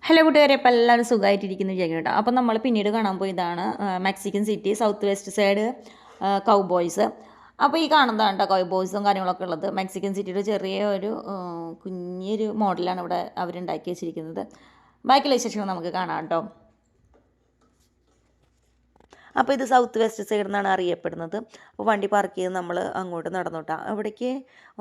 Hello കൂട്ടുകാരെ, അപ്പോൾ എല്ലാവരും സുഖമായിട്ടിരിക്കുന്നു വിചാരിക്കും കേട്ടോ. അപ്പോൾ നമ്മൾ പിന്നീട് കാണാൻ പോയതാണ് Mexican city south west side cowboys. അപ്പോൾ ഈ കാണുന്നതാണ് കേട്ടോ കൗബോയ്സും കാര്യങ്ങളൊക്കെ ഉള്ളത്. മെക്സിക്കൻ സിറ്റിയുടെ ചെറിയ ഒരു കുഞ്ഞൊരു മോഡലാണ് ഇവിടെ അവരുണ്ടാക്കി വെച്ചിരിക്കുന്നത്. ബാക്കിയുള്ള വിശേഷങ്ങൾ നമുക്ക് കാണാം കേട്ടോ. അപ്പോൾ ഇത് സൗത്ത് വെസ്റ്റ് സൈഡ് എന്നാണ് അറിയപ്പെടുന്നത്. അപ്പോൾ വണ്ടി പാർക്ക് ചെയ്ത് നമ്മൾ അങ്ങോട്ട് നടന്നോട്ടാ. അവിടേക്ക്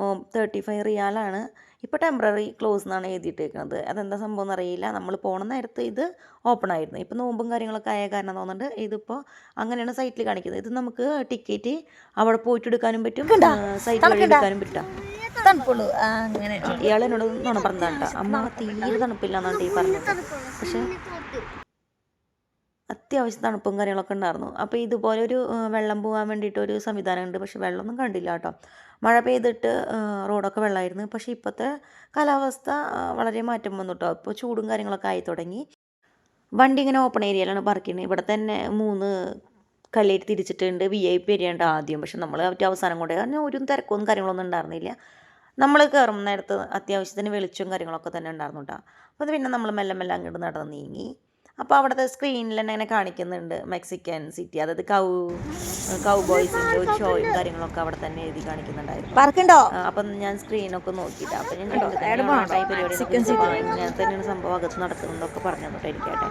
35 റിയാലാണ്. ഇപ്പോൾ ടെമ്പററി ക്ലോസ് എന്നാണ് എഴുതിയിട്ടേക്കുന്നത്. അതെന്താ സംഭവം എന്നറിയില്ല. നമ്മൾ പോണ നേരത്ത് ഇത് ഓപ്പൺ ആയിരുന്നു. ഇപ്പോൾ നോമ്പും കാര്യങ്ങളൊക്കെ ആയ കാരണം തോന്നുന്നുണ്ട് ഇതിപ്പോൾ അങ്ങനെയാണ് സൈറ്റിൽ കാണിക്കുന്നത്. ഇത് നമുക്ക് ടിക്കറ്റ് അവിടെ പോയിട്ട് എടുക്കാനും പറ്റും, സൈറ്റിൽ വഴി എടുക്കാനും പറ്റും. തണുപ്പുള്ളൂ അങ്ങനെ. ഇയാൾ എന്നോട് നുണ പറഞ്ഞതാണ് കേട്ടോ. അമ്മ തീരെ തണുപ്പില്ല എന്നാണ് ഈ പറഞ്ഞത്. പക്ഷേ അത്യാവശ്യം തണുപ്പും കാര്യങ്ങളൊക്കെ ഉണ്ടായിരുന്നു. അപ്പോൾ ഇതുപോലെ ഒരു വെള്ളം പോകാൻ വേണ്ടിയിട്ടൊരു സംവിധാനമുണ്ട്. പക്ഷേ വെള്ളമൊന്നും കണ്ടില്ല കേട്ടോ. മഴ പെയ്തിട്ട് റോഡൊക്കെ വെള്ളമായിരുന്നു. പക്ഷേ ഇപ്പോഴത്തെ കാലാവസ്ഥ വളരെ മാറ്റം വന്നു കേട്ടോ. ഇപ്പോൾ ചൂടും കാര്യങ്ങളൊക്കെ ആയി തുടങ്ങി. വണ്ടി ഇങ്ങനെ ഓപ്പൺ ഏരിയയിലാണ് പാർക്ക് ചെയ്യുന്നത്. ഇവിടെ തന്നെ 3 കല്ലേറ്റ് തിരിച്ചിട്ടുണ്ട്. VIP ഏരിയ ഉണ്ട് ആദ്യം. പക്ഷെ നമ്മൾ അവസാനം കൊണ്ട് കാരണം ഒരു തിരക്കൊന്നും കാര്യങ്ങളൊന്നും ഉണ്ടായിരുന്നില്ല. നമ്മൾ കയറും നേരത്ത് അത്യാവശ്യത്തിന് വെളിച്ചവും കാര്യങ്ങളൊക്കെ തന്നെ ഉണ്ടായിരുന്നു കേട്ടോ. അപ്പോൾ അത് പിന്നെ നമ്മൾ മെല്ലെ മെല്ലെ അങ്ങോട്ട് നടന്ന് നീങ്ങി. അപ്പോൾ അവിടുത്തെ സ്ക്രീനിൽ തന്നെ ഇങ്ങനെ കാണിക്കുന്നുണ്ട് മെക്സിക്കൻ സിറ്റി, അതായത് കൗബോയ്സിൻ്റെ ഒരു ഷോയും കാര്യങ്ങളൊക്കെ അവിടെ തന്നെ എഴുതി കാണിക്കുന്നുണ്ടായിരുന്നു. പാർക്കുണ്ടോ? അപ്പം ഞാൻ സ്ക്രീനൊക്കെ നോക്കിയിട്ട് അപ്പം ഞാൻ പരിപാടി ഞാൻ തന്നെയാണ് സംഭവം അകത്ത് നടക്കുന്നുണ്ടൊക്കെ പറഞ്ഞു തന്നിട്ട് ഇരിക്കട്ടെ.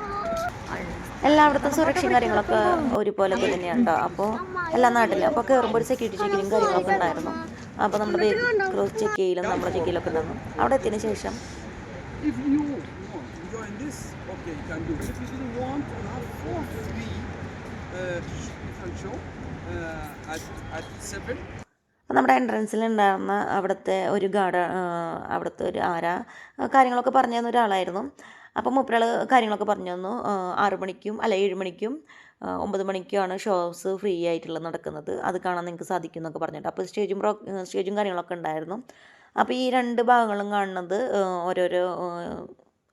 എല്ലായിടത്തും സുരക്ഷയും കാര്യങ്ങളൊക്കെ ഒരുപോലൊക്കെ തന്നെയാണ് കേട്ടോ. അപ്പോൾ എല്ലാ നാട്ടിലും അപ്പോൾ കയറുമ്പോൾ ഒരു സെക്യൂരിറ്റി ചെക്കിലും കാര്യങ്ങളൊക്കെ ഉണ്ടായിരുന്നു. അപ്പോൾ നമ്മുടെ ക്രോസ് ചെക്ക് ചെയ്യലും നമ്മുടെ ചെക്ക് ചെയ്യലൊക്കെ ഉണ്ടായിരുന്നു. അവിടെ എത്തിയതിന് ശേഷം okay, you can do it. If you didn't want to have 4 free different show at 7. നമ്മുടെ എൻട്രൻസിൽ ഉണ്ടായിരുന്ന അവിടുത്തെ ഒരു അവിടുത്തെ ഒരു കാര്യങ്ങളൊക്കെ പറഞ്ഞു തന്ന ഒരാളായിരുന്നു. അപ്പോൾ മൂപ്പരാൾ കാര്യങ്ങളൊക്കെ പറഞ്ഞു തന്നു. 6 മണിക്കും 7 മണിക്കും 9 മണിക്കുമാണ് ഷോസ് ഫ്രീ ആയിട്ടുള്ളത് നടക്കുന്നത്. അത് കാണാൻ നിങ്ങൾക്ക് സാധിക്കും എന്നൊക്കെ പറഞ്ഞിട്ട്. അപ്പോൾ സ്റ്റേജും കാര്യങ്ങളൊക്കെ ഉണ്ടായിരുന്നു. അപ്പോൾ ഈ 2 ഭാഗങ്ങളും കാണുന്നത് ഓരോരോ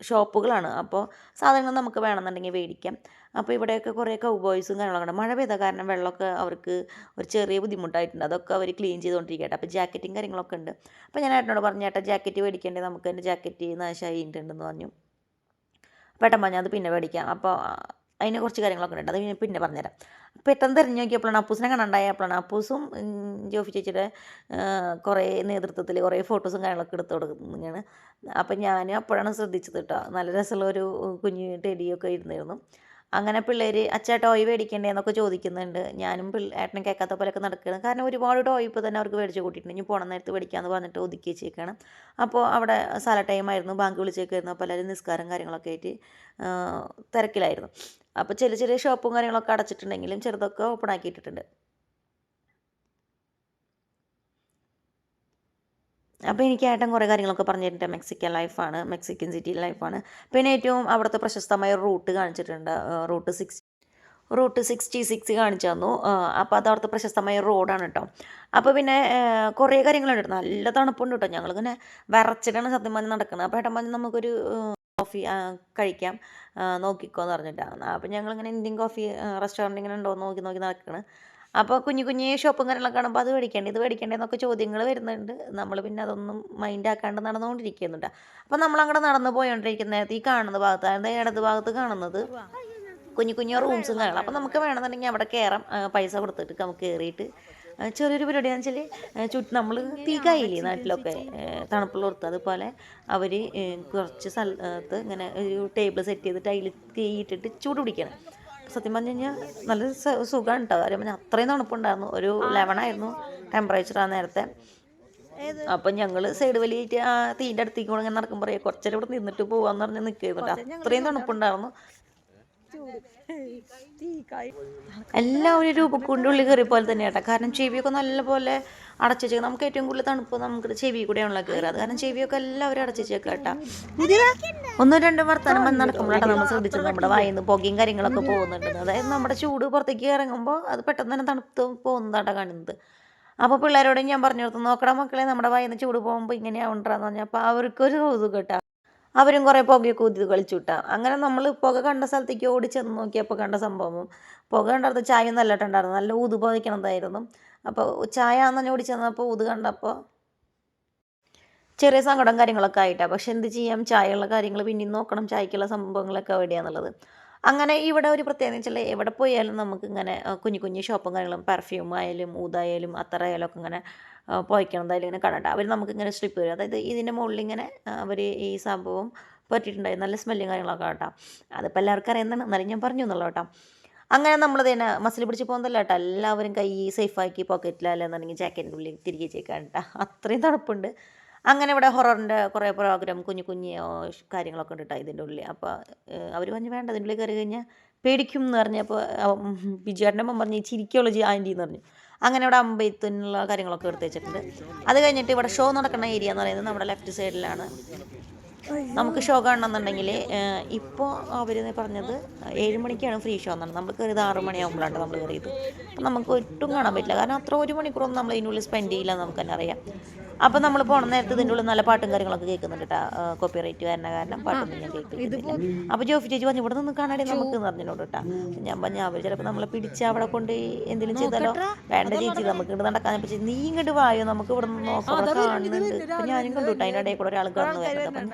ഷോപ്പുകളാണ്. അപ്പോൾ സാധനങ്ങൾ നമുക്ക് വേണമെന്നുണ്ടെങ്കിൽ മേടിക്കാം. അപ്പോൾ ഇവിടെയൊക്കെ കുറേ കൗബോയ്സും കാര്യങ്ങളൊക്കെ ഉണ്ട്. മഴ പെയ്ത കാരണം വെള്ളമൊക്കെ അവർക്ക് ഒരു ചെറിയ ബുദ്ധിമുട്ടായിട്ടുണ്ട്. അതൊക്കെ അവർ ക്ലീൻ ചെയ്തുകൊണ്ടിരിക്കട്ടെ. അപ്പോൾ ജാക്കറ്റും കാര്യങ്ങളൊക്കെ ഉണ്ട്. അപ്പോൾ ഞാൻ ഏട്ടനോട് പറഞ്ഞു, ഏട്ടാ ജാക്കറ്റ് മേടിക്കേണ്ടത്, നമുക്ക് എൻ്റെ ജാക്കറ്റ് നാശമായിട്ടുണ്ടെന്ന് പറഞ്ഞു. പെട്ടെന്ന് പറഞ്ഞാൽ അത് പിന്നെ മേടിക്കാം. അപ്പോൾ അതിന് കുറച്ച് കാര്യങ്ങളൊക്കെ ഉണ്ട്. അത് പിന്നെ പറഞ്ഞുതരാം. പെട്ടെന്ന് തിരഞ്ഞു നോക്കിയപ്പോഴാണ് അപ്പൂസിനെ കാണാണ്ടായപ്പോഴാണ് അപ്പൂസും ജോഫി ചേച്ചിയുടെ കുറേ നേതൃത്വത്തിൽ കുറേ ഫോട്ടോസും കാര്യങ്ങളൊക്കെ എടുത്ത് കൊടുക്കുന്നതാണ്. അപ്പം ഞാൻ അപ്പോഴാണ് ശ്രദ്ധിച്ചത് കേട്ടോ. നല്ല രസമുള്ളൊരു കുഞ്ഞ് ടെഡിയൊക്കെ ഇരുന്നിരുന്നു. അങ്ങനെ പിള്ളേർ അച്ഛാ ടോയ് മേടിക്കേണ്ടതെന്നൊക്കെ ചോദിക്കുന്നുണ്ട്. ഞാനും ഏട്ടനും കേൾക്കാത്ത പോലെയൊക്കെ നടക്കുകയാണ്. കാരണം ഒരുപാട് ടോയ് ഇപ്പോൾ തന്നെ അവർക്ക് മേടിച്ച് കൂട്ടിയിട്ടുണ്ട്. ഇനി പോണ നേരത്ത് മേടിക്കാമെന്ന് പറഞ്ഞിട്ട് ഒതുക്കി വെച്ചേക്കാണ്. അപ്പോൾ അവിടെ സാല ടൈമായിരുന്നു, ബാങ്ക് വിളിച്ചേക്കായിരുന്നു. അപ്പോൾ എല്ലാവരും നിസ്കാരം കാര്യങ്ങളൊക്കെ ആയിട്ട് തിരക്കിലായിരുന്നു. അപ്പോൾ ചെറിയ ചെറിയ ഷോപ്പും കാര്യങ്ങളൊക്കെ അടച്ചിട്ടുണ്ടെങ്കിലും ചെറുതൊക്കെ ഓപ്പൺ ആക്കിയിട്ടിട്ടുണ്ട്. അപ്പോൾ എനിക്ക് ഏട്ടൻ കുറേ കാര്യങ്ങളൊക്കെ പറഞ്ഞു തരുന്നുണ്ട്. മെക്സിക്കൻ സിറ്റി ലൈഫാണ്. പിന്നെ ഏറ്റവും അവിടുത്തെ പ്രശസ്തമായ റൂട്ട് കാണിച്ചിട്ടുണ്ട്. റൂട്ട് 66 കാണിച്ചു തന്നു. അപ്പോൾ അത് അവിടുത്തെ പ്രശസ്തമായ റോഡാണ് കേട്ടോ. അപ്പോൾ പിന്നെ കുറേ കാര്യങ്ങളുണ്ട്. നല്ല തണുപ്പുണ്ട് കേട്ടോ. ഞങ്ങളിങ്ങനെ വിറച്ചിട്ടാണ് സത്യം പറഞ്ഞ് നടക്കുന്നത്. അപ്പോൾ ഏട്ടൻ പറഞ്ഞ് നമുക്കൊരു കോഫി കഴിക്കാം, നോക്കിക്കോന്ന് പറഞ്ഞിട്ടാണ്. അപ്പോൾ ഞങ്ങളിങ്ങനെ ഇന്ത്യൻ കോഫി റെസ്റ്റോറൻറ്റ് ഇങ്ങനെ ഉണ്ടോ നോക്കി നടക്കുകയാണ്. അപ്പോൾ കുഞ്ഞു ഷോപ്പും കാര്യങ്ങളൊക്കെ കാണുമ്പോൾ അത് ഇത് മേടിക്കേണ്ടതെന്നൊക്കെ ചോദ്യങ്ങൾ വരുന്നുണ്ട്. നമ്മൾ പിന്നെ അതൊന്നും മൈൻഡാക്കാണ്ട് നടന്നുകൊണ്ടിരിക്കുന്നുണ്ട്. അപ്പോൾ നമ്മളങ്ങോട്ട് നടന്നു പോയോണ്ടിരിക്കുന്ന നേരത്ത് ഈ കാണുന്ന ഭാഗത്ത്, അതായത് ഇടത് ഭാഗത്ത് കാണുന്നത് കുഞ്ഞു റൂംസും കാര്യങ്ങളും. അപ്പോൾ നമുക്ക് വേണമെന്നുണ്ടെങ്കിൽ അവിടെ കയറാം. പൈസ കൊടുത്തിട്ട് നമുക്ക് കയറിയിട്ട് ചെറിയൊരു പരിപാടി എന്ന് വെച്ചാൽ നമ്മൾ തീ കായില്ലേ നാട്ടിലൊക്കെ തണുപ്പുള്ളോർത്ത്, അതുപോലെ അവർ കുറച്ച് സ്ഥലത്ത് ഇങ്ങനെ ഒരു ടേബിൾ സെറ്റ് ചെയ്തിട്ട് അതിൽ തീയിട്ടിട്ട് ചൂട് പിടിക്കണം. സത്യം പറഞ്ഞു കഴിഞ്ഞാൽ നല്ല സുഖമാണ് കേട്ടോ. കാര്യം പറഞ്ഞാൽ അത്രയും തണുപ്പുണ്ടായിരുന്നു. ഒരു 11 ആയിരുന്നു ടെമ്പറേച്ചർ ആ നേരത്തെ. അപ്പം ഞങ്ങൾ സൈഡ് വലിയിട്ട് ആ തീൻ്റെ അടുത്തേക്ക് കൂടെ ഇങ്ങനെ നടക്കുമ്പോൾ കുറച്ചേരം ഇവിടെ നിന്നിട്ട് പോകാമെന്ന് പറഞ്ഞ് നിൽക്കുന്നുണ്ട്. അത്രയും തണുപ്പുണ്ടായിരുന്നു. എല്ലാം ഒരു രൂപക്കൂടിൻ്റെ ഉള്ളിൽ കയറിയ പോലെ തന്നെ കേട്ടോ. കാരണം ചെവിയൊക്കെ നല്ലപോലെ അടച്ചു വെച്ചേക്കാം. നമുക്ക് ഏറ്റവും കൂടുതൽ തണുപ്പ് നമുക്ക് ചെവി കൂടെയാണല്ലോ കയറുക. അത് കാരണം ചെവിയൊക്കെ എല്ലാവരും അടച്ചു വെച്ചേക്കാം കേട്ടോ. 1-2 വർത്തമാനം വന്ന് നടക്കുമ്പോഴാണ് നമ്മൾ ശ്രദ്ധിച്ചത് നമ്മുടെ വായിന്ന് പുകയും കാര്യങ്ങളൊക്കെ പോകുന്നുണ്ട്. അതായത് നമ്മുടെ ചൂട് പുറത്തേക്ക് ഇറങ്ങുമ്പോൾ അത് പെട്ടെന്ന് തന്നെ തണുത്ത് പോകുന്നതാട്ടോ കാണുന്നത്. അപ്പോൾ പിള്ളേരോട് ഞാൻ പറഞ്ഞു കൊടുത്തു, നോക്കടാ മക്കളെ, നമ്മുടെ വായിന്ന് ചൂട് പോകുമ്പോൾ ഇങ്ങനെയാവുണ്ടാന്ന് പറഞ്ഞാൽ അപ്പോൾ അവർക്കൊരു കൗതുകം കേട്ടോ. അവരും കുറേ പുകയൊക്കെ ഊതി കളിച്ചു വിട്ടാൽ. അങ്ങനെ നമ്മൾ പുക കണ്ട സ്ഥലത്തേക്ക് ഓടി ചെന്ന് നോക്കിയപ്പോൾ കണ്ട സംഭവം, പുക കണ്ടടുത്ത് ചായ നല്ലട്ടുണ്ടായിരുന്നു, നല്ല ഊത് പുകയ്ക്കണതായിരുന്നു. അപ്പോൾ ചായ എന്ന് ഓടി ചെന്നപ്പോൾ ഊത് കണ്ടപ്പോൾ ചെറിയ സങ്കടം കാര്യങ്ങളൊക്കെ ആയിട്ടാണ്. പക്ഷെ എന്ത് ചെയ്യാം, ചായയുള്ള കാര്യങ്ങൾ പിന്നെയും നോക്കണം, ചായക്കുള്ള സംഭവങ്ങളൊക്കെ എവിടെയാണെന്നുള്ളത്. അങ്ങനെ ഇവിടെ ഒരു പ്രത്യേകത വെച്ചാൽ എവിടെ പോയാലും നമുക്കിങ്ങനെ കുഞ്ഞു കുഞ്ഞു ഷോപ്പും കാര്യങ്ങളും പെർഫ്യൂം ആയാലും ഊതായാലും അത്തറായാലും ഒക്കെ ഇങ്ങനെ പോയിക്കണതായാലും ഇങ്ങനെ കാണണ്ട. അവർ നമുക്കിങ്ങനെ സ്ട്രിപ്പ് തരും. അതായത് ഇതിൻ്റെ മുകളിൽ ഇങ്ങനെ അവർ ഈ സംഭവം പറ്റിയിട്ടുണ്ടായി. നല്ല സ്മെല്ലും കാര്യങ്ങളൊക്കെ കേട്ടോ. അതിപ്പോൾ എല്ലാവർക്കും അറിയുന്നതാണ്, എന്നാലും ഞാൻ പറഞ്ഞു എന്നുള്ളൂ കേട്ടോ. അങ്ങനെ നമ്മൾ തന്നെ മസിൽ പിടിച്ച് പോകുന്നതല്ല കേട്ടോ, എല്ലാവരും കൈ സേഫാക്കി പോക്കറ്റിലല്ലെന്നുണ്ടെങ്കിൽ ജാക്കറ്റിൻ്റെ ഉള്ളിൽ തിരികെ ചേക്കാൻ കേട്ടോ. അത്രയും തണുപ്പുണ്ട്. അങ്ങനെ ഇവിടെ ഹൊററിൻ്റെ കുറേ പ്രോഗ്രാം കുഞ്ഞു കുഞ്ഞു കാര്യങ്ങളൊക്കെ ഉണ്ട് കേട്ടോ ഇതിൻ്റെ ഉള്ളിൽ. അപ്പോൾ അവർ പറഞ്ഞു വേണ്ട, ഇതിൻ്റെ ഉള്ളിൽ കയറി കഴിഞ്ഞാൽ പേടിക്കും എന്ന് പറഞ്ഞപ്പോൾ ബിജുവേട്ടൻ്റെ അമ്മ പറഞ്ഞു ചിരിക്കുള്ളൂ ആൻറ്റി എന്ന് പറഞ്ഞു. അങ്ങനെ ഇവിടെ അമ്പയത്തിനുള്ള കാര്യങ്ങളൊക്കെ എടുത്ത് വെച്ചിട്ടുണ്ട്. അത് കഴിഞ്ഞിട്ട് ഇവിടെ ഷോ നടക്കുന്ന ഏരിയ എന്ന് പറയുന്നത് നമ്മുടെ ലെഫ്റ്റ് സൈഡിലാണ്. നമുക്ക് ഷോ കാണണമെന്നുണ്ടെങ്കിൽ ഇപ്പോൾ അവർ പറഞ്ഞത് 7 മണിക്കാണ് ഫ്രീ ഷോ എന്നാണ്. നമ്മൾ കയറിയത് 6 മണിയാകുമ്പോഴാണ് നമ്മൾ കയറിയത്. അപ്പം നമുക്ക് ഒട്ടും കാണാൻ പറ്റില്ല, കാരണം അത്ര 1 മണിക്കൂറൊന്നും നമ്മൾ ഇതിനുള്ളിൽ സ്പെൻഡ് ചെയ്യില്ല എന്ന് നമുക്ക് തന്നെ അറിയാം. അപ്പം നമ്മൾ പോണ നേരത്ത് ഇതിൻ്റെ ഉള്ളിൽ നല്ല പാട്ടും കാര്യങ്ങളൊക്കെ കേൾക്കുന്നുണ്ട് കേട്ടോ. കോപ്പിറൈറ്റ് വരുന്ന കാരണം പാട്ടൊന്നും ഞാൻ കേൾക്കുന്നില്ല. അപ്പോൾ ജോഫി ചേച്ചി പറഞ്ഞു ഇവിടെ നിന്ന് കാണാതെ നമുക്ക് പറഞ്ഞോട് കേട്ടോ. ഞാൻ പറഞ്ഞു അവർ ചിലപ്പോൾ നമ്മളെ പിടിച്ച് അവിടെ കൊണ്ട് എന്തെങ്കിലും ചെയ്താലോ. വേണ്ട ചേച്ചി, നമുക്ക് ഇങ്ങോട്ട് നടക്കാൻ പറ്റും, നീ ഇങ്ങോട്ട് വായോ, നമുക്ക് ഇവിടെ നിന്ന് നോക്കാം, ഇവിടെ കാണുന്നുണ്ട്. അപ്പം ഞാനും കണ്ടു കേട്ടോ, അതിൻ്റെ ഇടയിൽ കൂടെ ഒരാൾ കടന്നു വരുന്നത്. അപ്പം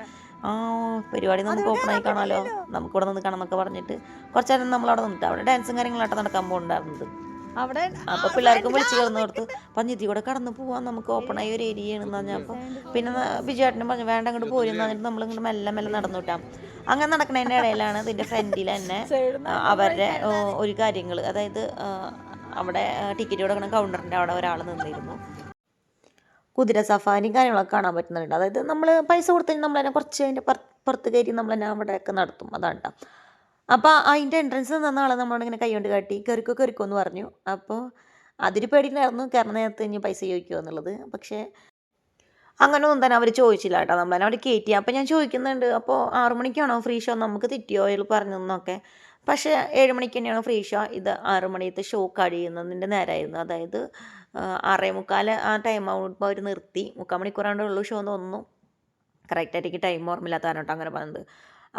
പരിപാടി നമുക്ക് ഓപ്പണായി കാണാമല്ലോ, നമുക്ക് ഇവിടെ നിന്ന് കാണാം എന്നൊക്കെ പറഞ്ഞിട്ട് കുറച്ച് നേരം നമ്മൾ അവിടെ നിന്നിട്ട് അവിടെ ഡാൻസും കാര്യങ്ങളായിട്ട് നടക്കാൻ പോകുന്നുണ്ടായിരുന്നത്. അവിടെ അപ്പോൾ പിള്ളേർക്കും വിളിച്ച് കയറുന്ന കൊടുത്ത് പഞ്ഞിത്തി കൂടെ കടന്ന് പോവാൻ, നമുക്ക് ഓപ്പണായ ഒരു ഏരിയയാണെന്ന് പറഞ്ഞപ്പോൾ പിന്നെ ബിജുവേട്ടനും പറഞ്ഞു വേണ്ട അങ്ങോട്ട് പോരുന്ന് പറഞ്ഞിട്ട് നമ്മളിങ്ങോട്ട് മെല്ലെ മെല്ലെ നടന്നു കിട്ടാം. അങ്ങനെ നടക്കുന്നതിൻ്റെ ഇടയിലാണ് ഇതിൻ്റെ ഫ്രണ്ടിൽ തന്നെ അവരുടെ ഒരു കാര്യങ്ങൾ, അതായത് അവിടെ ടിക്കറ്റ് കൊടുക്കുന്ന കൗണ്ടറിൻ്റെ അവിടെ ഒരാൾ നിന്നിരുന്നു. കുതിര സഫാരിയും കാര്യങ്ങളൊക്കെ കാണാൻ പറ്റുന്നുണ്ട്. അതായത് നമ്മൾ പൈസ കൊടുത്ത് നമ്മൾ തന്നെ കുറച്ച് അതിൻ്റെ പുറത്ത് കയറി നമ്മൾ തന്നെ അവിടെയൊക്കെ നടത്തും, അതാണ് കേട്ടോ. അപ്പോൾ അതിൻ്റെ എൻട്രൻസ് നിന്ന ആൾ നമ്മളോട് ഇങ്ങനെ കൈ കൊണ്ട് കാട്ടി കയറിക്കോ എന്ന് പറഞ്ഞു. അപ്പോൾ അതിന് പേടിയിലായിരുന്നു, കാരണം നേരത്തെ ഇനി പൈസ ചോദിക്കുമോ എന്നുള്ളത്. പക്ഷേ അങ്ങനെയൊന്നും തന്നെ അവർ ചോദിച്ചില്ല കേട്ടോ, നമ്മൾ തന്നെ അവർ കയറ്റി. അപ്പോൾ ഞാൻ ചോദിക്കുന്നുണ്ട്, അപ്പോൾ 6 മണിക്കാണോ ഫ്രീ ഷോ, നമുക്ക് തെറ്റിയോ അയാൾ പറഞ്ഞതെന്നൊക്കെ. പക്ഷേ 7 മണിക്ക് തന്നെയാണ് ഫ്രീ ഷോ. ഇത് 6 മണിയത്തെ ഷോ കഴിയുന്നതിൻ്റെ നേരമായിരുന്നു. അതായത് 6:45 ആ ടൈം ആകുമ്പോൾ അവർ നിർത്തി. 3/4 മണിക്കൂറാണ്ടേ ഉള്ളൂ ഷോ എന്ന് തോന്നുന്നു. കറക്റ്റായിട്ട് ടൈം ഓർമ്മയില്ലാത്തതാണ് കേട്ടോ അങ്ങനെ പറഞ്ഞത്.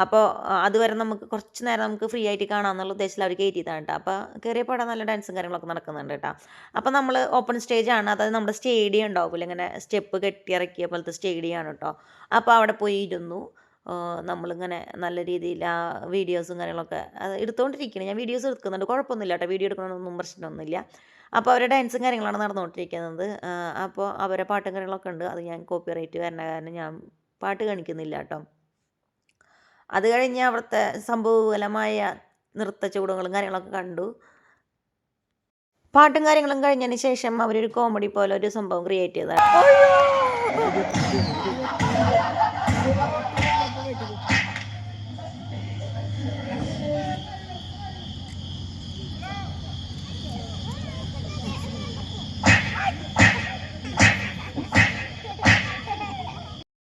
അപ്പോൾ അതുവരെ നമുക്ക് കുറച്ച് നേരം നമുക്ക് ഫ്രീ ആയിട്ട് കാണാമെന്നുള്ള ഉദ്ദേശത്തിൽ അവർ കയറ്റിയതാണ് കേട്ടോ. അപ്പോൾ കയറിയപ്പോൾ അവിടെ നല്ല ഡാൻസും കാര്യങ്ങളൊക്കെ നടക്കുന്നുണ്ട് കേട്ടോ. അപ്പോൾ നമ്മൾ ഓപ്പൺ സ്റ്റേജാണ്, അതായത് നമ്മുടെ സ്റ്റേഡിയം ഉണ്ടാവില്ല, ഇങ്ങനെ സ്റ്റെപ്പ് കെട്ടിയിറക്കിയ പോലത്തെ സ്റ്റേഡിയമാണ് കേട്ടോ. അപ്പോൾ അവിടെ പോയി ഇരുന്നു. നമ്മളിങ്ങനെ നല്ല രീതിയിൽ ആ വീഡിയോസും കാര്യങ്ങളൊക്കെ അത് എടുത്തുകൊണ്ടിരിക്കുന്നത്. ഞാൻ വീഡിയോസ് എടുക്കുന്നുണ്ട്, കുഴപ്പമൊന്നുമില്ല കേട്ടോ, വീഡിയോ എടുക്കണമെന്നൊന്നും പ്രശ്നമൊന്നുമില്ല. അപ്പോൾ അവരുടെ ഡാൻസും കാര്യങ്ങളാണ് നടന്നുകൊണ്ടിരിക്കുന്നത്. അപ്പോൾ അവരെ പാട്ടും കാര്യങ്ങളൊക്കെ ഉണ്ട്. അത് ഞാൻ കോപ്പിറൈറ്റ് വരുന്ന കാരണം ഞാൻ പാട്ട് കാണിക്കുന്നില്ല കേട്ടോ. അത് കഴിഞ്ഞ് അവിടുത്തെ സംഭവബലമായ നൃത്ത ചൂടുകളും കാര്യങ്ങളൊക്കെ കണ്ടു. പാട്ടും കാര്യങ്ങളും കഴിഞ്ഞതിന് ശേഷം അവരൊരു കോമഡി പോലെ ഒരു സംഭവം ക്രിയേറ്റ് ചെയ്തതാണ്.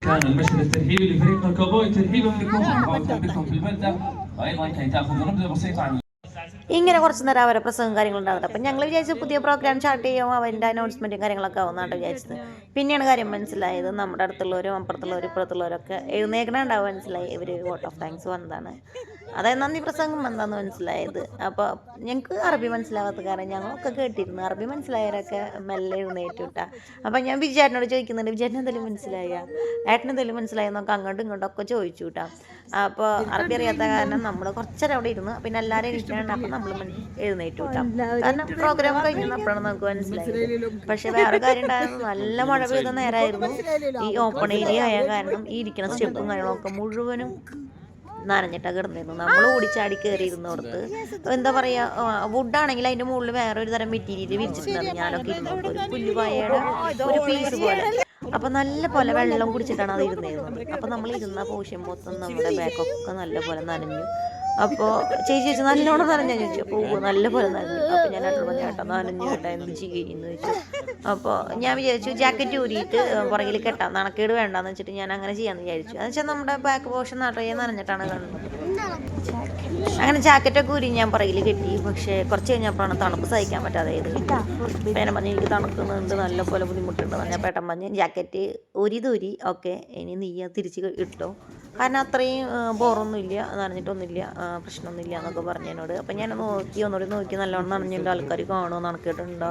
كان المشهد الترهيبي لفريق الكوبوي ترهيبا لكم وتربكم في البلده وايضا كي تاخذ نبذه بسيطه عن ഇങ്ങനെ കുറച്ച് നേരം അവരെ പ്രസംഗം കാര്യങ്ങളുണ്ടാകുന്നത്. അപ്പം ഞങ്ങൾ വിചാരിച്ചു പുതിയ പ്രോഗ്രാം സ്റ്റാർട്ട് ചെയ്യുമോ, അവൻ്റെ അനൗൺസ്മെൻറ്റും കാര്യങ്ങളൊക്കെ ആവുന്നതാണ് വിചാരിച്ചത്. പിന്നെയാണ് കാര്യം മനസ്സിലായത്, നമ്മുടെ അടുത്തുള്ളവരും അപ്പുറത്തുള്ളവരും ഇപ്പുറത്തുള്ളവരൊക്കെ എഴുന്നേക്കണുണ്ടാവും. മനസ്സിലായി ഇവർ വോട്ട് ഓഫ് താങ്ക്സ് വന്നതാണ്, അതായത് നന്ദി പ്രസംഗം എന്താണെന്ന് മനസ്സിലായത്. അപ്പോൾ ഞങ്ങൾക്ക് അറബി മനസ്സിലാവാത്ത കാരണം ഞങ്ങളൊക്കെ കേട്ടിരുന്നു. അറബി മനസ്സിലായവരൊക്കെ മെല്ലെ എഴുന്നേറ്റ് വിട്ടാൽ. അപ്പം ഞാൻ വിജയേട്ടനോട് ചോദിക്കുന്നുണ്ട്, വിജയേട്ടൻ എന്തെങ്കിലും മനസ്സിലായ, ഏട്ടൻ എന്തെങ്കിലും മനസ്സിലായെന്നൊക്കെ അങ്ങോട്ടും ഇങ്ങോട്ടൊക്കെ ചോദിച്ചു വിട്ടാൽ. അപ്പോൾ അറബി അറിയാത്ത കാരണം നമ്മൾ കുറച്ചേരം അവിടെ ഇരുന്നു. പിന്നെ എല്ലാവരും ഇരിക്കാനുണ്ട്. അപ്പം നമ്മൾ എഴുന്നേറ്റ് വിട്ടാം, കാരണം പ്രോഗ്രാം കഴിഞ്ഞപ്പോഴാണ് നമുക്ക് മനസ്സിലായത്. പക്ഷെ വേറെ കാര്യം ഉണ്ടായിരുന്നു, നല്ല മഴ പെയ്ത നേരമായിരുന്നു. ഈ ഓപ്പൺ ഏരിയ ആയ കാരണം ഈ ഇരിക്കുന്ന സ്റ്റെപ്പും കാര്യങ്ങളൊക്കെ മുഴുവനും നനഞ്ഞിട്ടാണ് കിടന്നിരുന്നു. നമ്മൾ ഓടിച്ചാടി കയറിയിരുന്നോടത്ത് എന്താ പറയുക, വുഡാണെങ്കിൽ അതിൻ്റെ മുകളിൽ വേറെ ഒരു തരം മെറ്റീരിയൽ വിരിച്ചിട്ടുണ്ടായിരുന്നു. ഞാനൊക്കെ ഇരുന്നു ഒരു പുല്ലുപായയുടെ ഒരു പീസ് പോലെ. അപ്പം നല്ല പോലെ വെള്ളം കുടിച്ചിട്ടാണ് അത് ഇരുന്നിരുന്നത്. അപ്പം നമ്മൾ ഇരുന്ന പോഷൻ മൊത്തം നമ്മുടെ ബാക്കൊക്കെ നല്ല പോലെ നനഞ്ഞു. അപ്പോൾ ചേച്ചി നല്ലോണം നനഞ്ഞാൽ ചോദിച്ചു. അപ്പോൾ നല്ല പോലെ നനഞ്ഞു. അപ്പോൾ ഞാൻ ഏട്ടൻ പറഞ്ഞു, ഏട്ടാ നനഞ്ഞു കേട്ടാ എന്ത് ചെയ്യുന്നു ചോദിച്ചു. അപ്പോൾ ഞാൻ വിചാരിച്ചു ജാക്കറ്റ് ഊരിയിട്ട് പുറകിൽ കെട്ടാം, നാണക്കേട് വേണ്ടാന്ന് വെച്ചിട്ട് ഞാൻ അങ്ങനെ ചെയ്യാമെന്ന് വിചാരിച്ചു. എന്ന് വെച്ചാൽ നമ്മുടെ ബാക്ക് പോർഷൻ നിറയെ നനഞ്ഞിട്ടാണ് കാണുന്നത്. അങ്ങനെ ജാക്കറ്റൊക്കെ ഊരി ഞാൻ പുറകിൽ കെട്ടി. പക്ഷേ കുറച്ച് കഴിഞ്ഞപ്പോഴാണ് തണുപ്പ് സഹിക്കാൻ പറ്റാതായത്. പേന പറഞ്ഞ് എനിക്ക് തണുക്കുന്നുണ്ട്, നല്ല പോലെ ബുദ്ധിമുട്ടുണ്ട്. ഞാൻ പേട്ടൻ പറഞ്ഞ് ജാക്കറ്റ് ഊരി ഓക്കെ, ഇനി നീ തിരിച്ച് ഇട്ടോ, കാരണം അത്രയും ബോറൊന്നുമില്ല, നനഞ്ഞിട്ടൊന്നുമില്ല, പ്രശ്നമൊന്നുമില്ല എന്നൊക്കെ പറഞ്ഞു എന്നോട്. അപ്പം ഞാൻ ഒന്നുകൂടി നോക്കി നല്ലോണം നനഞ്ഞിട്ടുണ്ട്, ആൾക്കാർ കാണുമോ നടക്കിയിട്ടുണ്ടോ,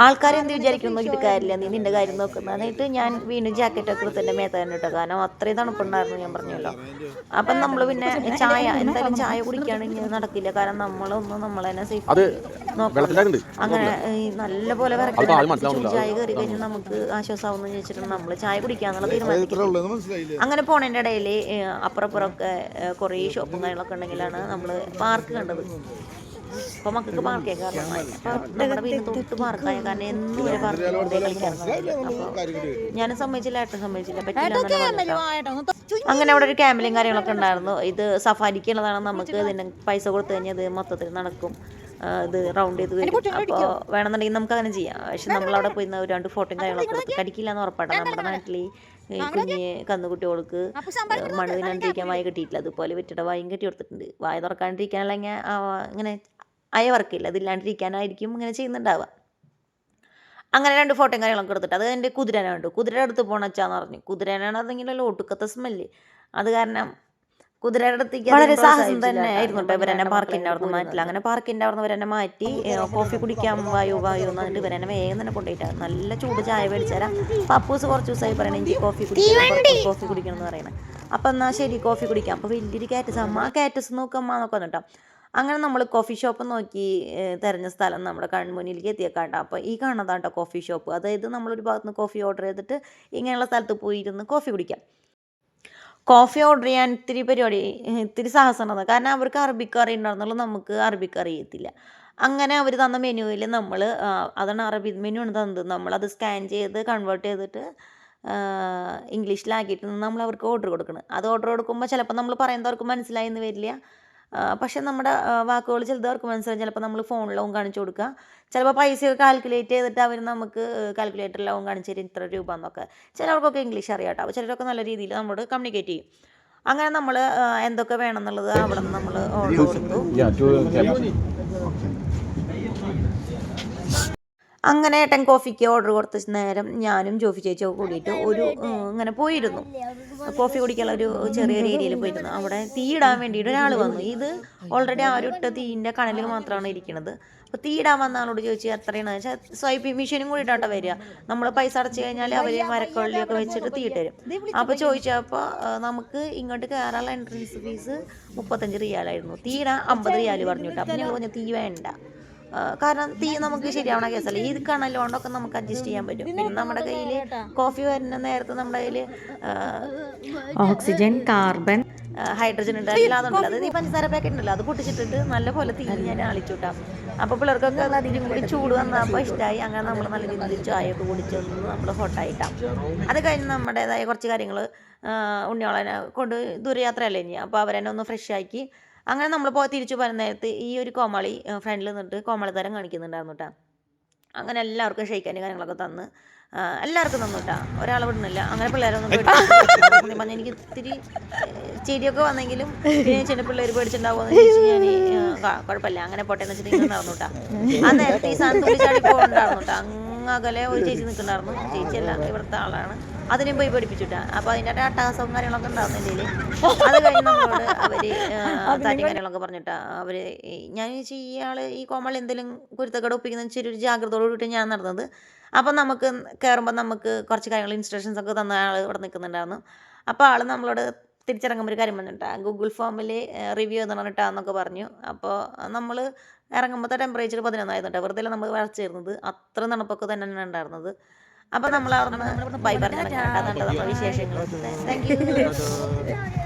ആൾക്കാർ എന്ത് വിചാരിക്കും നോക്കിയിട്ട് കാര്യമില്ല, നീ നിൻ്റെ കാര്യം നോക്കുന്നതായിട്ട് ഞാൻ വീണ്ടും ജാക്കറ്റൊക്കെ എടുത്ത് എൻ്റെ മേത്ത് തന്നെ ഇട്ടോ, കാരണം അത്രയും തണുപ്പുണ്ടായിരുന്നു ഞാൻ പറഞ്ഞല്ലോ. അപ്പം നമ്മൾ പിന്നെ ചായ എന്തായാലും ചായ കുടിക്കുകയാണെങ്കിൽ നടക്കില്ല, കാരണം നമ്മളൊന്നും നമ്മളെ തന്നെ സേഫ് നോക്കണം. അങ്ങനെ നല്ല പോലെ ചായ കയറി കഴിഞ്ഞാൽ നമുക്ക് ആശ്വാസമാവുമെന്ന് ചോദിച്ചിട്ടുണ്ട് നമ്മൾ ചായ കുടിക്കാന്നുള്ള തീരുമാനിക്കുന്നത്. അങ്ങനെ പോണതിൻ്റെ ഇടയിൽ അപ്പുറപ്പുറമൊക്കെ കുറേ ഷോപ്പും കാര്യങ്ങളൊക്കെ ഉണ്ടെങ്കിലാണ് നമ്മൾ പാർക്ക് കണ്ടത്. അപ്പോൾ മക്കൾക്ക് പാർക്കേ കാരണം അപ്പോൾ നമ്മുടെ വീട്ടിൽ തൊട്ട് പാർക്കായ കാരണം എന്നും ഒരു പാർക്ക് കളിക്കാറുണ്ട്. അപ്പോൾ ഞാൻ സമ്മതിച്ചില്ല, ഏട്ടൻ സമ്മതിച്ചില്ല, പറ്റില്ല. അങ്ങനെ അവിടെ ഒരു ക്യാമ്പലും കാര്യങ്ങളൊക്കെ ഉണ്ടായിരുന്നു. ഇത് സഫാരിക്കുള്ളതാണ്, നമുക്ക് ഇതിന് പൈസ കൊടുത്തു കഴിഞ്ഞാൽ ഇത് മൊത്തത്തിൽ നടക്കും, ഇത് റൗണ്ട് ചെയ്ത് വരും. അപ്പോൾ വേണമെന്നുണ്ടെങ്കിൽ നമുക്ക് അങ്ങനെ ചെയ്യാം. പക്ഷെ നമ്മളവിടെ പോയി ഒരു 2 ഫോട്ടോയും കാര്യങ്ങളൊക്കെ എടുത്ത് കടിക്കില്ല എന്ന് ഉറപ്പാണ്. നമ്മുടെ നാട്ടിൽ കുഞ്ഞ് കന്നുകുട്ടികൾക്ക് മണ്ണ് തിന്നാണ്ടിരിക്കാൻ വായ കെട്ടിയിട്ടില്ല, അതുപോലെ വിറ്റിട്ട വായും കെട്ടി കൊടുത്തിട്ടുണ്ട്. വായ തുറക്കാണ്ടിരിക്കാനല്ലെങ്കിൽ ഇങ്ങനെ അയവർക്കില്ല, അതില്ലാണ്ടിരിക്കാനായിരിക്കും ഇങ്ങനെ ചെയ്യുന്നുണ്ടാവുക. അങ്ങനെ 2 ഫോട്ടോയും കാര്യങ്ങളൊക്കെ എടുത്തിട്ട് അത് എൻ്റെ കുതിരനെ കണ്ടു. കുതിര എടുത്ത് പോണച്ചാന്ന് പറഞ്ഞു. കുതിരനാണെന്നെങ്കിലല്ലോ ഒട്ടുക്കത്തെ സ്മെല്ല്, അത് കാരണം കുതിരയുടെ അടുത്തേക്ക് വളരെ സാഹസം തന്നെ ആയിരുന്നു കേട്ടോ. ഇവരെന്നെ പാർക്കിൻ്റെ അവിടെ നിന്ന് മാറ്റില്ല. അങ്ങനെ പാർക്കിൻ്റെ അവിടെ നിന്ന് ഇവരെന്നെ മാറ്റി കോഫി കുടിക്കാൻ വായു എന്ന് പറഞ്ഞിട്ട് ഇവരെന്നെ വേഗം തന്നെ കൊണ്ടുപോയിട്ടാണ് നല്ല ചൂട് ചായ മേടിച്ചുതരാം. പപ്പൂസ് കുറച്ച് ദിവസമായി പറയണേ എനിക്ക് കോഫി കുടിക്കണം എന്ന് പറയണേ. അപ്പം എന്നാൽ ശരി കോഫി കുടിക്കാം. അപ്പോൾ വലിയൊരു കാറ്റസ്, അമ്മ ആ കാറ്റസ് നോക്കമ്മ എന്നൊക്കെ വന്നിട്ടോ. അങ്ങനെ നമ്മൾ കോഫി ഷോപ്പ് നോക്കി തിരഞ്ഞ സ്ഥലം നമ്മുടെ കൺമുന്നിലേക്ക് എത്തിയേക്കാട്ടോ. അപ്പോൾ ഈ കാണുന്നതാട്ടോ കോഫി ഷോപ്പ്. അതായത് നമ്മളൊരു ഭാഗത്ത് നിന്ന് കോഫി ഓർഡർ ചെയ്തിട്ട് ഇങ്ങനെയുള്ള സ്ഥലത്ത് പോയിരുന്ന് കോഫി കുടിക്കാം. കോഫി ഓർഡർ ചെയ്യാൻ ഇത്തിരി സാഹസമാണ്, കാരണം അവർക്ക് അറബിക്ക് അറിയുന്നുണ്ടെന്നുള്ളൂ, നമുക്ക് അറബിക്ക് അറിയത്തില്ല. അങ്ങനെ അവർ തന്ന മെനുവിൽ നമ്മൾ അതാണ് അറബി മെനു ആണ് തന്നത്. നമ്മളത് സ്കാൻ ചെയ്ത് കൺവേർട്ട് ചെയ്തിട്ട് ഇംഗ്ലീഷിലാക്കിയിട്ട് നമ്മൾ അവർക്ക് ഓർഡർ കൊടുക്കണം. അത് ഓർഡർ കൊടുക്കുമ്പോൾ ചിലപ്പോൾ നമ്മൾ പറയുന്നത് അവർക്ക് മനസ്സിലായി എന്ന് വരില്ല, പക്ഷെ നമ്മുടെ വാക്കുകൾ ചിലത് അവർക്ക് മനസ്സിലായി. ചിലപ്പോൾ നമ്മൾ ഫോണിലാവും കാണിച്ചു കൊടുക്കുക, ചിലപ്പോൾ പൈസ കാൽക്കുലേറ്റ് ചെയ്തിട്ട് അവർ നമുക്ക് കാൽക്കുലേറ്ററിലാവും കാണിച്ചു തരും ഇത്ര രൂപ എന്നൊക്കെ. ചിലർക്കൊക്കെ ഇംഗ്ലീഷ് അറിയാം കേട്ടോ, അപ്പോൾ ചിലരൊക്കെ നല്ല രീതിയിൽ നമ്മളോട് കമ്മ്യൂണിക്കേറ്റ് ചെയ്യും. അങ്ങനെ നമ്മൾ എന്തൊക്കെ വേണമെന്നുള്ളത് അവിടെ നിന്ന് നമ്മൾ ഓർഡർ കൊടുത്തു. അങ്ങനെ ഏട്ടൻ കോഫിക്ക് ഓർഡർ കൊടുത്ത നേരം ഞാനും ജോഫി ചേച്ചിയൊക്കെ കൂടിയിട്ട് ഇങ്ങനെ പോയിരുന്നു കോഫി കുടിക്കാനുള്ള ഒരു ചെറിയൊരു ഏരിയയിൽ പോയിരുന്നു. അവിടെ തീ ഇടാൻ വേണ്ടിയിട്ട് ഒരാൾ വന്നു. ഇത് ഓൾറെഡി ആ ഒരു ഇട്ട തീയിൻ്റെ കണലിൽ മാത്രമാണ് ഇരിക്കുന്നത്. അപ്പോൾ തീ ഇടാൻ വന്ന ആളോട് ചോദിച്ചു എത്രയാണെന്ന് വെച്ചാൽ സ്വൈപ്പിംഗ് മെഷീനും കൂടി ഇട്ടാട്ടോ വരിക. നമ്മൾ പൈസ അടച്ചു കഴിഞ്ഞാൽ അവർ മരക്കൊള്ളിയൊക്കെ വെച്ചിട്ട് തീ ഇട്ട് തരും. അപ്പോൾ ചോദിച്ചപ്പോൾ നമുക്ക് ഇങ്ങോട്ട് കയറാനുള്ള എൻട്രൻസ് ഫീസ് 35 റിയാലായിരുന്നു. തീ ഇടാൻ 50 റിയാൽ പറഞ്ഞു കേട്ടോ. അപ്പോൾ ഞങ്ങൾ പറഞ്ഞു തീ വേണ്ട, കാരണം തീ നമുക്ക് ശരിയാവണ കേസല്ല, ഈ കണലോണ്ടൊക്കെ നമുക്ക് അഡ്ജസ്റ്റ് ചെയ്യാൻ പറ്റും. പിന്നെ നമ്മുടെ കയ്യിൽ കോഫി വരുന്ന നേരത്ത് നമ്മുടെ കയ്യിൽ ഓക്സിജൻ, കാർബൺ, ഹൈഡ്രജൻ ഉണ്ട്, എല്ലാം അതുണ്ടല്ലോ. അതായത് ഈ പഞ്ചസാര പാക്കറ്റ് ഉണ്ടല്ലോ, അത് പൊട്ടിച്ചിട്ടിട്ട് നല്ല പോലെ തീ ഞാൻ അളിച്ചുവിട്ടാം. അപ്പോൾ പിള്ളേർക്കൊക്കെ അതിലും കൂടി ചൂട് വന്നപ്പോൾ ഇഷ്ടമായി. അങ്ങനെ നമ്മൾ നല്ല രീതിയിൽ ചായയൊക്കെ കുടിച്ചൊന്ന് നമ്മൾ ഹോട്ടായിട്ടാം. അത് കഴിഞ്ഞ് നമ്മുടേതായ കുറച്ച് കാര്യങ്ങൾ ഉണ്ണിയോളനെ കൊണ്ട് ദൂരയാത്രയല്ലേ ഇനി, അപ്പോൾ അവരെന്നെ ഒന്ന് ഫ്രഷ് ആക്കി. അങ്ങനെ നമ്മൾ തിരിച്ചു പോകുന്ന നേരത്ത് ഈ ഒരു കോമാളി ഫ്രണ്ടിൽ നിന്നിട്ട് കോമാളിത്തരം കാണിക്കുന്നുണ്ടായിരുന്നു കേട്ടോ. അങ്ങനെ എല്ലാവർക്കും ഷെയ്ക്കാനും കാര്യങ്ങളൊക്കെ തന്ന് എല്ലാവർക്കും തന്നു കേട്ടോ, ഒരാളെ വിടുന്നില്ല. അങ്ങനെ പിള്ളേരൊന്നും പറഞ്ഞാൽ എനിക്ക് ഇത്തിരി ചിരിയൊക്കെ വന്നെങ്കിലും പിന്നെ ചില പിള്ളേർ പേടിച്ചിട്ടുണ്ടാവുമെന്ന് ചോദിച്ചു ഞാൻ കുഴപ്പമില്ല അങ്ങനെ പോട്ടെന്ന് വെച്ചിട്ട് ഇങ്ങനെ നടന്നു കേട്ടോ. ആ നേരത്തെ ഈ സാധനം തുള്ളിച്ചാടി പോകുന്നുണ്ടായിരുന്നു കേട്ടോ. അകലെ ഒരു ചേച്ചി നിൽക്കുന്നുണ്ടായിരുന്നു, ചേച്ചിയല്ല ഇവിടുത്തെ ആളാണ്, അതിനും പോയി പഠിപ്പിച്ചിട്ടാ. അപ്പോൾ അതിൻ്റെ അട്ടഹാസവും കാര്യങ്ങളൊക്കെ ഉണ്ടായിരുന്നു എൻ്റെ കയ്യിൽ. അത് കഴിഞ്ഞ് നമ്മളോട് അവർ താറ്റി കാര്യങ്ങളൊക്കെ പറഞ്ഞിട്ടാ അവർ ഞാൻ ചോദിച്ചു ഇയാൾ ഈ കോമൾ എന്തെങ്കിലും കുരുത്തക്കട ഒപ്പിക്കുന്ന ചെറിയൊരു ഒരു ജാഗ്രതയോട് കൂടിയിട്ട് ഞാൻ നടന്നത്. അപ്പം നമുക്ക് കയറുമ്പോൾ നമുക്ക് കുറച്ച് കാര്യങ്ങൾ ഇൻസ്ട്രക്ഷൻസ് ഒക്കെ തന്ന ആൾ ഇവിടെ നിൽക്കുന്നുണ്ടായിരുന്നു. അപ്പോൾ ആൾ നമ്മളോട് തിരിച്ചിറങ്ങുമ്പോൾ ഒരു കാര്യം പറഞ്ഞിട്ടാ ഗൂഗിൾ ഫോമിൽ റിവ്യൂ എഴുതണം പറഞ്ഞു. അപ്പോൾ നമ്മൾ ഇറങ്ങുമ്പോഴത്തെ ടെമ്പറേച്ചർ 11 ആയിരുന്നു. വെറുതെ നമ്മൾ വരച്ചിരുന്നത്, അത്ര തണുപ്പൊക്കെ തന്നെയാണ് ഉണ്ടായിരുന്നത്. അപ്പോൾ നമ്മൾ അവിടെ നിന്ന് ബൈ പറഞ്ഞിറങ്ങാം. അതാണ് നമ്മുടെ വിശേഷങ്ങൾ. Thank you.